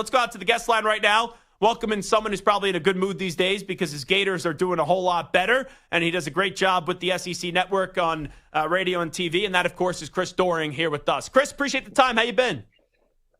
Let's go out to the guest line right now. Welcoming someone who's probably in a good mood these days because his Gators are doing a whole lot better, and he does a great job with the SEC Network on radio and TV, and that, of course, is Chris Doering here with us. Chris, appreciate the time. How you been?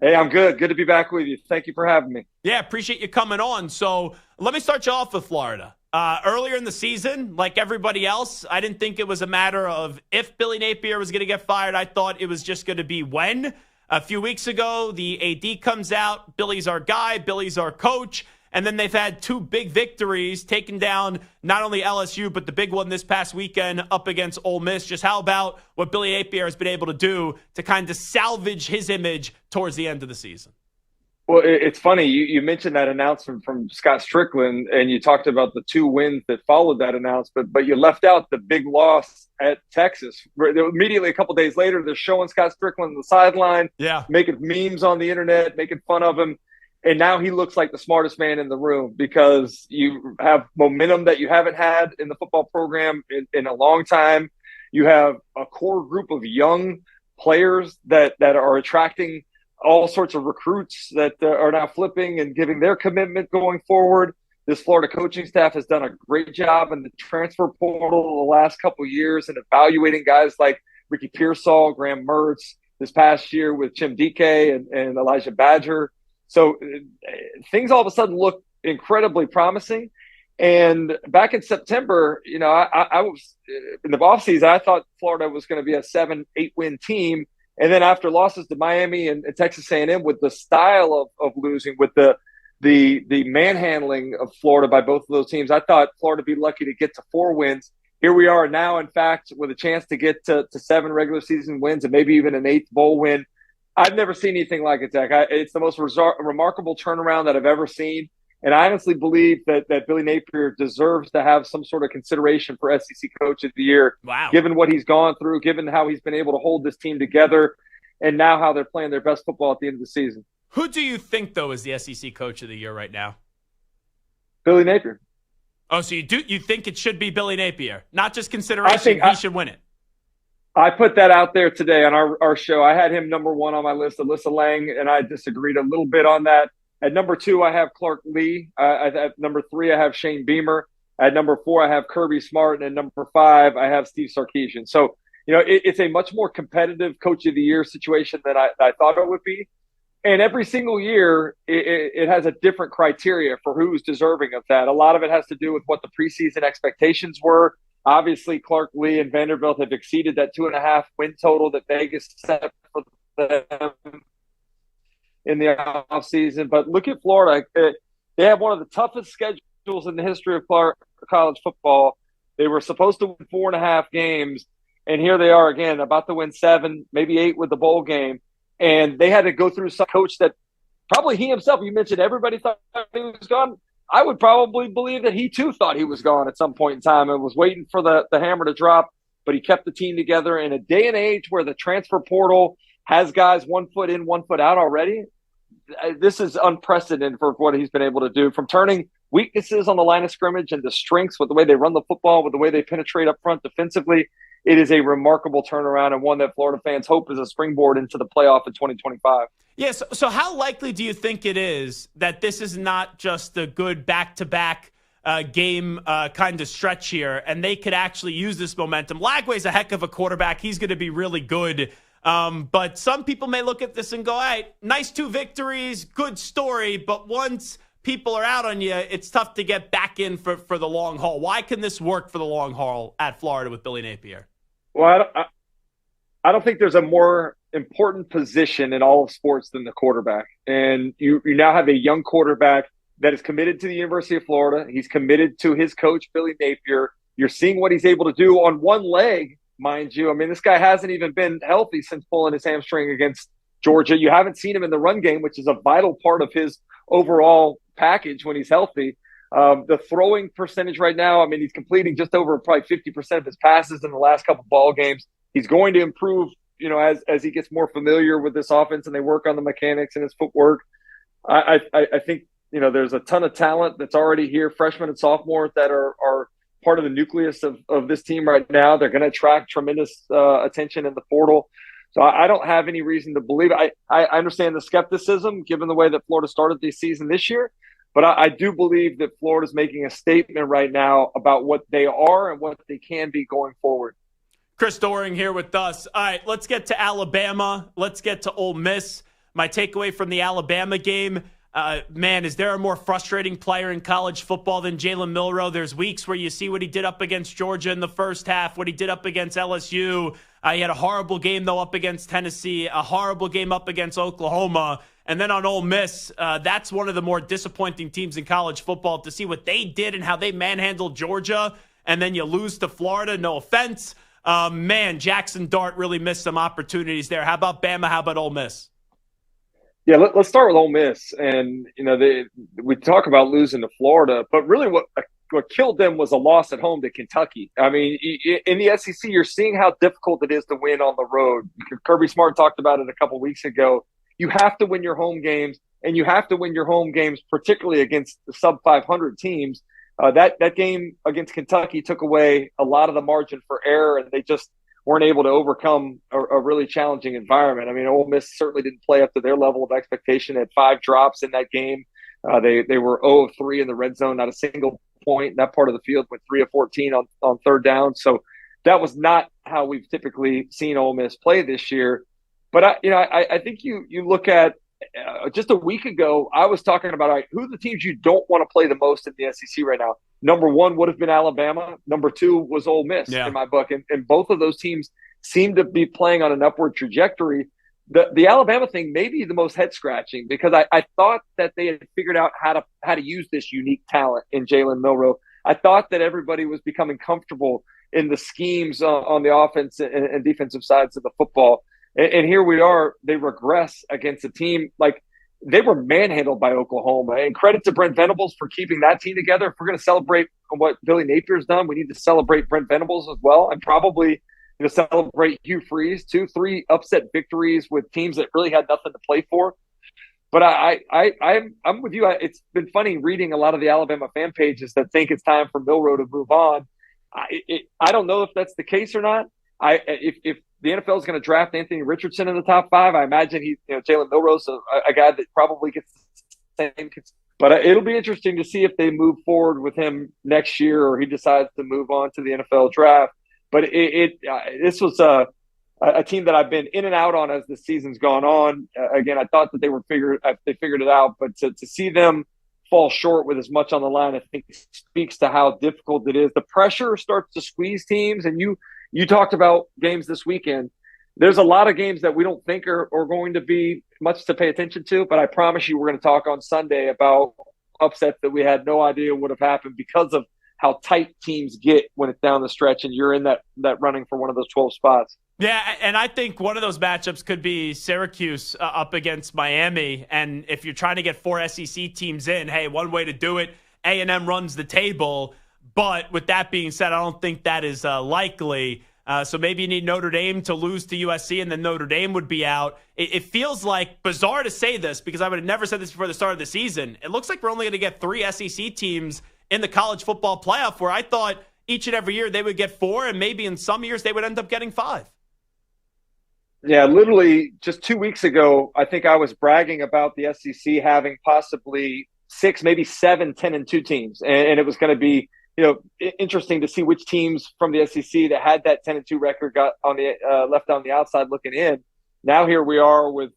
Hey, I'm good. Good to be back with you. Thank you for having me. Yeah, appreciate you coming on. So let me start you off with Florida. Earlier in the season, like everybody else, I didn't think it was a matter of if Billy Napier was going to get fired. I thought it was just going to be when. A few weeks ago, the AD comes out. Billy's our guy. Billy's our coach. And then they've had two big victories, taking down not only LSU, but the big one this past weekend up against Ole Miss. Just how about what Billy Napier has been able to do to kind of salvage his image towards the end of the season? Well, it's funny. You mentioned that announcement from Scott Strickland, and you talked about the two wins that followed that announcement, but you left out the big loss at Texas. Immediately a couple days later, they're showing Scott Strickland on the sideline, making memes on the internet, making fun of him. And now he looks like the smartest man in the room because you have momentum that you haven't had in the football program in a long time. You have a core group of young players that are attracting all sorts of recruits that are now flipping and giving their commitment going forward. This Florida coaching staff has done a great job in the transfer portal the last couple of years and evaluating guys like Ricky Pearsall, Graham Mertz this past year with Jim Dike and Elijah Badger. So things all of a sudden look incredibly promising. And back in September, I was in the offseason, I thought Florida was going to be a 7-8 win team. And then after losses to Miami and Texas A&M, with the style of losing, with the manhandling of Florida by both of those teams, I thought Florida would be lucky to get to 4 wins. Here we are now, in fact, with a chance to get to 7 regular season wins and maybe even an 8th bowl win. I've never seen anything like it, Zach. It's the most remarkable turnaround that I've ever seen. And I honestly believe that Billy Napier deserves to have some sort of consideration for SEC Coach of the Year, given what he's gone through, given how he's been able to hold this team together, and now how they're playing their best football at the end of the season. Who do you think, though, is the SEC Coach of the Year right now? Billy Napier. Oh, so you think it should be Billy Napier, not just consideration, he should win it. I put that out there today on our show. I had him number 1 on my list, Alyssa Lang, and I disagreed a little bit on that. At number 2, I have Clark Lee. At number 3, I have Shane Beamer. At number 4, I have Kirby Smart. And at number 5, I have Steve Sarkisian. So, it's a much more competitive Coach of the Year situation than I thought it would be. And every single year, it has a different criteria for who's deserving of that. A lot of it has to do with what the preseason expectations were. Obviously, Clark Lee and Vanderbilt have exceeded that 2.5 win total that Vegas set for them in the offseason. But look at Florida. They have one of the toughest schedules in the history of college football. They were supposed to win 4.5 games, and here they are again, about to win 7, maybe 8 with the bowl game. And they had to go through some coach that probably he himself, you mentioned everybody thought he was gone. I would probably believe that he too thought he was gone at some point in time and was waiting for the hammer to drop, but he kept the team together in a day and age where the transfer portal has guys 1 foot in, 1 foot out already. This is unprecedented for what he's been able to do, from turning weaknesses on the line of scrimmage into strengths with the way they run the football, with the way they penetrate up front defensively. It is a remarkable turnaround and one that Florida fans hope is a springboard into the playoff in 2025. Yes. So how likely do you think it is that this is not just a good back-to-back game kind of stretch here, and they could actually use this momentum? Lagway's a heck of a quarterback. He's going to be really good. But some people may look at this and go, all right, nice 2 victories, good story, but once people are out on you, it's tough to get back in for the long haul. Why can this work for the long haul at Florida with Billy Napier? Well, I don't think there's a more important position in all of sports than the quarterback. And you now have a young quarterback that is committed to the University of Florida. He's committed to his coach, Billy Napier. You're seeing what he's able to do on one leg, mind you. I mean, this guy hasn't even been healthy since pulling his hamstring against Georgia. You haven't seen him in the run game, which is a vital part of his overall package when he's healthy. The throwing percentage right now, I mean, he's completing just over probably 50% of his passes in the last couple ball games. He's going to improve, as he gets more familiar with this offense and they work on the mechanics and his footwork. I think, there's a ton of talent that's already here, freshmen and sophomores that are part of the nucleus of this team right now. They're going to attract tremendous attention in the portal. So I don't have any reason to believe it. I understand the skepticism given the way that Florida started the season this year, but I do believe that Florida's making a statement right now about what they are and what they can be going forward. Chris Doering here with us. All right, let's get to Alabama. Let's get to Ole Miss. My takeaway from the Alabama game, man, is there a more frustrating player in college football than Jalen Milroe? There's weeks where you see what he did up against Georgia in the first half, what he did up against LSU. He had a horrible game, though, up against Tennessee, a horrible game up against Oklahoma. And then on Ole Miss, that's one of the more disappointing teams in college football to see what they did and how they manhandled Georgia. And then you lose to Florida, no offense. Man, Jackson Dart really missed some opportunities there. How about Bama? How about Ole Miss? Yeah, let's start with Ole Miss. And, we talk about losing to Florida, but really what killed them was a loss at home to Kentucky. I mean, in the SEC, you're seeing how difficult it is to win on the road. Kirby Smart talked about it a couple weeks ago. You have to win your home games, and you have to win your home games, particularly against the sub-500 teams. That game against Kentucky took away a lot of the margin for error, and they just weren't able to overcome a really challenging environment. I mean, Ole Miss certainly didn't play up to their level of expectation. They had 5 drops in that game. They were 0 of 3 in the red zone, not a single point. That part of the field went 3 of 14 on third down. So that was not how we've typically seen Ole Miss play this year. But I think you look at just a week ago, I was talking about who are the teams you don't want to play the most in the SEC right now. Number 1 would have been Alabama. Number 2 was Ole Miss in my book. And both of those teams seem to be playing on an upward trajectory. The Alabama thing may be the most head-scratching because I thought that they had figured out how to use this unique talent in Jalen Milroe. I thought that everybody was becoming comfortable in the schemes on the offense and defensive sides of the football. And here we are, they regress against a team like they were manhandled by Oklahoma. And credit to Brent Venables for keeping that team together. If we're going to celebrate what Billy Napier's done, we need to celebrate Brent Venables as well. And probably celebrate Hugh Freeze, 2-3 upset victories with teams that really had nothing to play for. But I'm with you. It's been funny reading a lot of the Alabama fan pages that think it's time for Milroe to move on. I don't know if that's the case or not. If the NFL is going to draft Anthony Richardson in the top 5, I imagine Jalen Milroe's a guy that probably gets the same. But it'll be interesting to see if they move forward with him next year or he decides to move on to the NFL draft. But this was a team that I've been in and out on as the season's gone on. Again, I thought that they figured it out, but to see them fall short with as much on the line, I think speaks to how difficult it is. The pressure starts to squeeze teams, and you talked about games this weekend. There's a lot of games that we don't think are going to be much to pay attention to, but I promise you we're going to talk on Sunday about upsets that we had no idea would have happened because of how tight teams get when it's down the stretch and you're in that running for one of those 12 spots. Yeah, and I think one of those matchups could be Syracuse up against Miami. And if you're trying to get 4 SEC teams in, hey, one way to do it, A&M runs the table. But with that being said, I don't think that is likely. So maybe you need Notre Dame to lose to USC, and then Notre Dame would be out. It feels like bizarre to say this because I would have never said this before the start of the season. It looks like we're only going to get 3 SEC teams in the college football playoff, where I thought each and every year they would get 4, and maybe in some years they would end up getting 5. Yeah, literally just 2 weeks ago, I think I was bragging about the SEC having possibly 6, maybe 7 10-2 teams. And it was going to be, interesting to see which teams from the SEC that had that 10-2 record got on the left on the outside looking in. Now here we are with,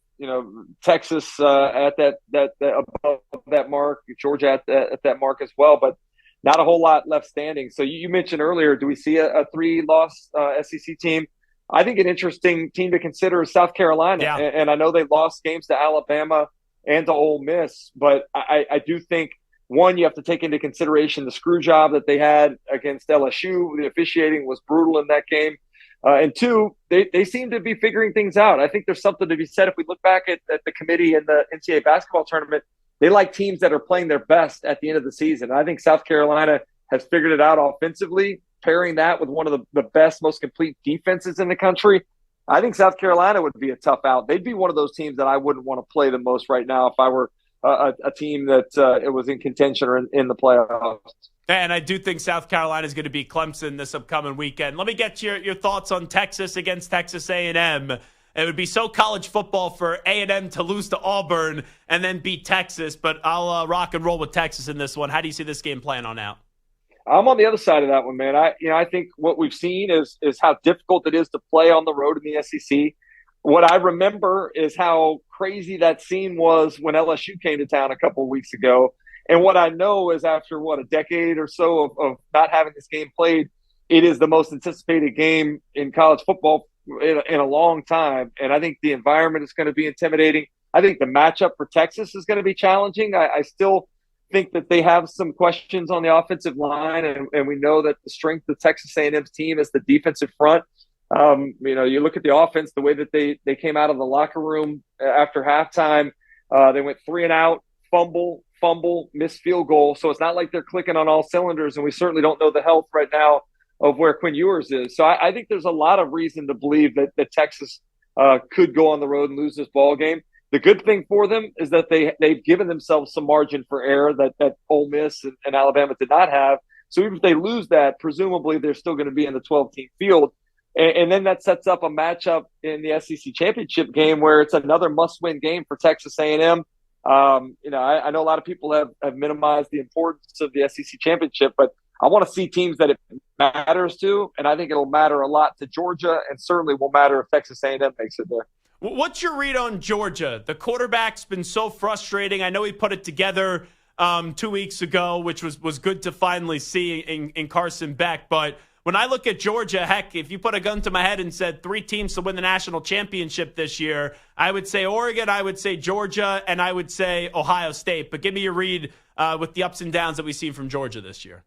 Texas at that above that mark, Georgia at that mark as well, but not a whole lot left standing. So you mentioned earlier, do we see a 3-loss SEC team? I think an interesting team to consider is South Carolina. Yeah. And I know they lost games to Alabama and to Ole Miss, but I do think, one, you have to take into consideration the screw job that they had against LSU. The officiating was brutal in that game. And 2, they seem to be figuring things out. I think there's something to be said if we look back at the committee in the NCAA basketball tournament. They like teams that are playing their best at the end of the season. I think South Carolina has figured it out offensively, pairing that with one of the best, most complete defenses in the country. I think South Carolina would be a tough out. They'd be one of those teams that I wouldn't want to play the most right now if I were a team that it was in contention or in the playoffs. And I do think South Carolina is going to beat Clemson this upcoming weekend. Let me get your thoughts on Texas against Texas A&M. It would be so college football for A&M to lose to Auburn and then beat Texas, but I'll rock and roll with Texas in this one. How do you see this game playing on out? I'm on the other side of that one, man. I think what we've seen is how difficult it is to play on the road in the SEC. What I remember is how crazy that scene was when LSU came to town a couple of weeks ago. And what I know is after, a decade or so of not having this game played, it is the most anticipated game in college football in a long time. And I think the environment is going to be intimidating. I think the matchup for Texas is going to be challenging. I still think that they have some questions on the offensive line, and we know that the strength of Texas A&M's team is the defensive front. You look at the offense, the way that they came out of the locker room after halftime. They went 3 and out, fumble, missed field goal. So it's not like they're clicking on all cylinders, and we certainly don't know the health right now of where Quinn Ewers is. So I think there's a lot of reason to believe that Texas could go on the road and lose this ball game. The good thing for them is that they've given themselves some margin for error that Ole Miss and Alabama did not have. So even if they lose that, presumably they're still going to be in the 12-team field. And then that sets up a matchup in the SEC championship game where it's another must-win game for Texas A&M. I know a lot of people have minimized the importance of the SEC championship, but I want to see teams that it matters to, and I think it'll matter a lot to Georgia, and certainly will matter if Texas A&M makes it there. What's your read on Georgia? The quarterback's been so frustrating. I know he put it together 2 weeks ago, which was good to finally see in Carson Beck. But when I look at Georgia, heck, if you put a gun to my head and said 3 teams to win the national championship this year, I would say Oregon, I would say Georgia, and I would say Ohio State. But give me your read with the ups and downs that we've seen from Georgia this year.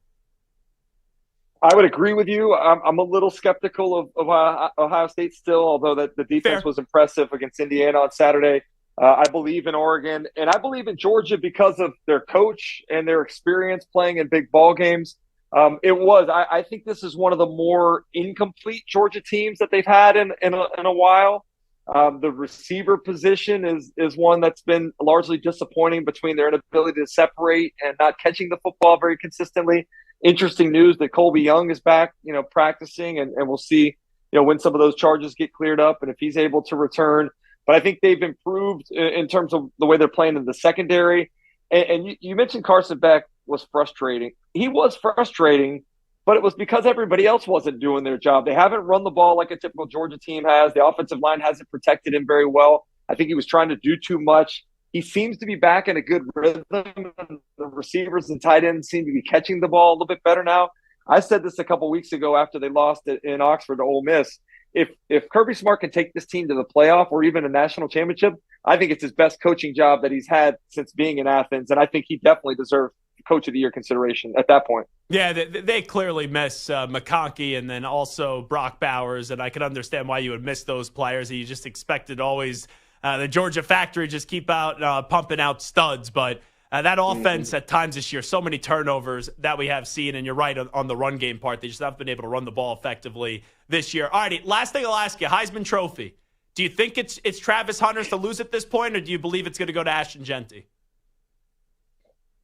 I would agree with you. I'm a little skeptical of Ohio State still, although the defense was impressive against Indiana on Saturday. I believe in Oregon, and I believe in Georgia because of their coach and their experience playing in big ball games. I think this is one of the more incomplete Georgia teams that they've had in a while. The receiver position is one that's been largely disappointing between their inability to separate and not catching the football very consistently. Interesting news that Colby Young is back, practicing, and we'll see, when some of those charges get cleared up and if he's able to return. But I think they've improved in terms of the way they're playing in the secondary. And you mentioned Carson Beck was frustrating. He was frustrating, but it was because everybody else wasn't doing their job. They haven't run the ball like a typical Georgia team has. The offensive line hasn't protected him very well. I think he was trying to do too much. He seems to be back in a good rhythm. The receivers and tight ends seem to be catching the ball a little bit better now. I said this a couple weeks ago after they lost it in Oxford to Ole Miss. If Kirby Smart can take this team to the playoff or even a national championship, I think it's his best coaching job that he's had since being in Athens, and I think he definitely deserves Coach of the Year consideration at that point. Yeah, they clearly miss McConkey and then also Brock Bowers, and I can understand why you would miss those players. You just expected always the Georgia factory just keep out pumping out studs, but that offense at times this year, so many turnovers that we have seen, and you're right on the run game part. They just haven't been able to run the ball effectively this year. All righty, last thing I'll ask you, Heisman Trophy. Do you think it's Travis Hunter's to lose at this point, or do you believe it's going to go to Ashton Genty?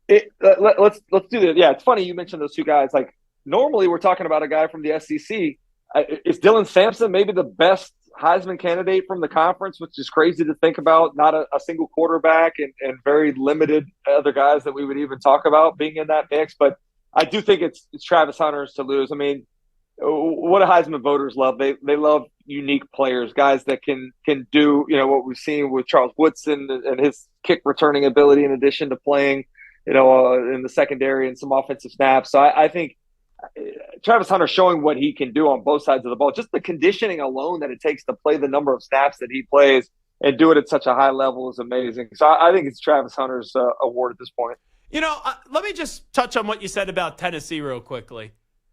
Let's do this. Yeah, it's funny you mentioned those two guys. Like, normally we're talking about a guy from the SEC. Is Dylan Sampson maybe the best Heisman candidate from the conference, which is crazy to think about? Not a single quarterback and very limited other guys that we would even talk about being in that mix. But I do think it's Travis Hunter's to lose. I mean, what do Heisman voters love? They love unique players, guys that can do what we've seen with Charles Woodson and his kick returning ability, in addition to playing in the secondary and some offensive snaps. So I think Travis Hunter showing what he can do on both sides of the ball. Just the conditioning alone that it takes to play the number of snaps that he plays and do it at such a high level is amazing. So I think it's Travis Hunter's award at this point. Let me just touch on what you said about Tennessee real quickly.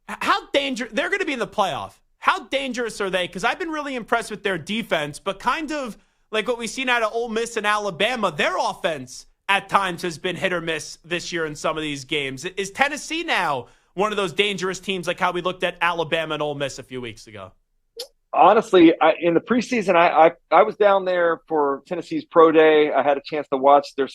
How dangerous – they're going to be in the playoff. How dangerous are they? Because I've been really impressed with their defense, but kind of like what we've seen out of Ole Miss and Alabama, their offense at times has been hit or miss this year in some of these games. Is Tennessee now one of those dangerous teams like how we looked at Alabama and Ole Miss a few weeks ago? Honestly, in the preseason, I was down there for Tennessee's pro day. I had a chance to watch their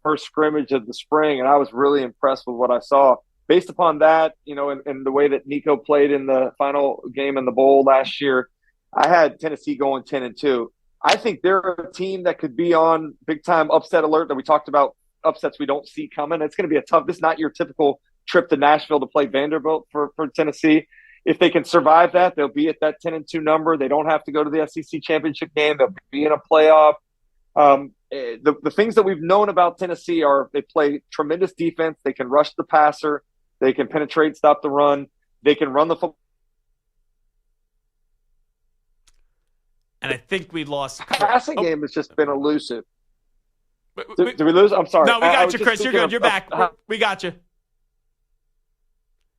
first scrimmage of the spring, and I was really impressed with what I saw. Based upon that, and the way that Nico played in the final game in the bowl last year, I had Tennessee going 10-2. I think they're a team that could be on big-time upset alert that we talked about, upsets we don't see coming. It's going to be a tough – this is not your typical trip to Nashville to play Vanderbilt for Tennessee. If they can survive that, they'll be at that 10-2 number. They don't have to go to the SEC championship game. They'll be in a playoff. The things that we've known about Tennessee are they play tremendous defense. They can rush the passer. They can penetrate, stop the run. They can run the football. And I think we lost. Passing game has just been elusive. Did we lose? I'm sorry. No, we got you, Chris. You're good. You're back. We got you.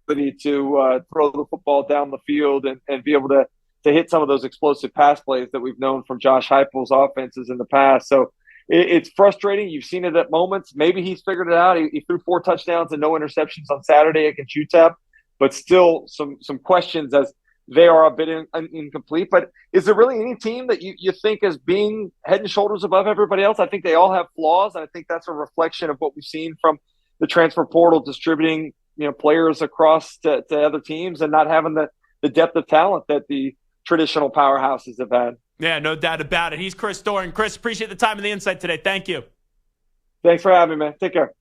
To throw the football down the field and be able to hit some of those explosive pass plays that we've known from Josh Heupel's offenses in the past. So it's frustrating. You've seen it at moments. Maybe he's figured it out. He threw 4 touchdowns and no interceptions on Saturday against UTEP, but still some questions as they are a bit incomplete. But is there really any team that you think as being head and shoulders above everybody else? I think they all have flaws, and I think that's a reflection of what we've seen from the transfer portal distributing players across to other teams and not having the depth of talent that the traditional powerhouses have had. Yeah, no doubt about it. He's Chris Doering. Chris, appreciate the time and the insight today. Thank you. Thanks for having me, man. Take care.